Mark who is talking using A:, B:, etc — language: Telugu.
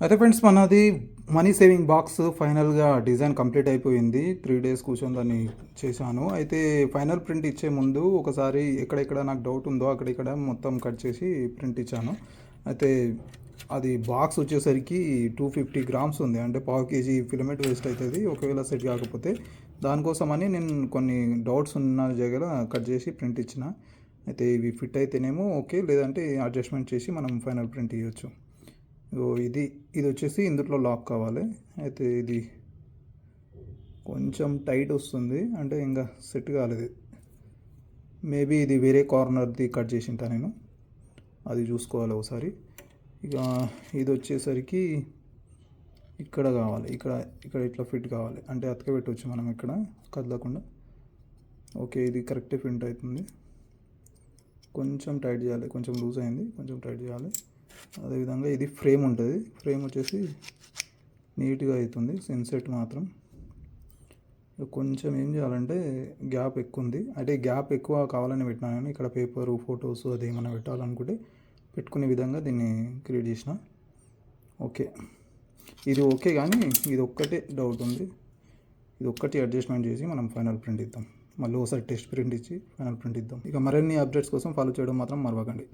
A: అయితే ఫ్రెండ్స్ మనది మనీ సేవింగ్ బాక్స్ ఫైనల్గా డిజైన్ కంప్లీట్ అయిపోయింది. 3 days కూర్చొని దాన్ని చేశాను. అయితే ఫైనల్ ప్రింట్ ఇచ్చే ముందు ఒకసారి ఎక్కడెక్కడ నాకు డౌట్ ఉందో అక్కడిక్కడ మొత్తం కట్ చేసి ప్రింట్ ఇచ్చాను. అయితే అది బాక్స్ వచ్చేసరికి 250 grams ఉంది. అంటే పావు కేజీ ఫిలమెంట్ వేస్ట్ అవుతుంది ఒకవేళ సెట్ కాకపోతే. దానికోసమని నేను కొన్ని డౌట్స్ ఉన్న దగ్గర కట్ చేసి ప్రింట్ ఇచ్చిన. అయితే ఇవి ఫిట్ అయితేనేమో ఓకే, లేదంటే అడ్జస్ట్మెంట్ చేసి మనం ఫైనల్ ప్రింట్ ఇవ్వచ్చు. ఇది ఇది వచ్చేసి ఇందులో లాక్ కావాలి. అయితే ఇది కొంచెం టైట్ వస్తుంది, అంటే ఇంకా సెట్ కాలేదు. మేబీ ఇది వేరే కార్నర్ది కట్ చేసి ఉంటా నేను, అది చూసుకోవాలి ఒకసారి. ఇక ఇది వచ్చేసరికి ఇక్కడ కావాలి, ఇక్కడ ఇక్కడ ఇట్లా ఫిట్ కావాలి, అంటే అతకబెట్టవచ్చు మనం ఇక్కడ కదలకుండా. ఓకే, ఇది కరెక్ట్ ఫిట్ అవుతుంది. కొంచెం టైట్ చేయాలి, కొంచెం లూజ్ అయింది, కొంచెం టైట్ చేయాలి. అదేవిధంగా ఇది ఫ్రేమ్ ఉంటుంది, ఫ్రేమ్ వచ్చేసి నీట్గా అవుతుంది. ఇన్సెట్ మాత్రం కొంచెం ఏం చేయాలంటే గ్యాప్ ఎక్కువ ఉంది, అంటే గ్యాప్ ఎక్కువ కావాలని పెట్టినా కానీ ఇక్కడ పేపరు ఫొటోస్ అది ఏమైనా పెట్టాలనుకుంటే పెట్టుకునే విధంగా దీన్ని క్రియేట్ చేసిన. ఓకే, ఇది ఓకే, కానీ ఇది ఒక్కటే డౌట్ ఉంది. ఇది ఒక్కటి అడ్జస్ట్మెంట్ చేసి మనం ఫైనల్ ప్రింట్ ఇద్దాం. మళ్ళీ ఒకసారి టెస్ట్ ప్రింట్ ఇచ్చి ఫైనల్ ప్రింట్ ఇద్దాం. ఇక మరిన్ని అప్డేట్స్ కోసం ఫాలో చేయడం మాత్రం మరవకండి.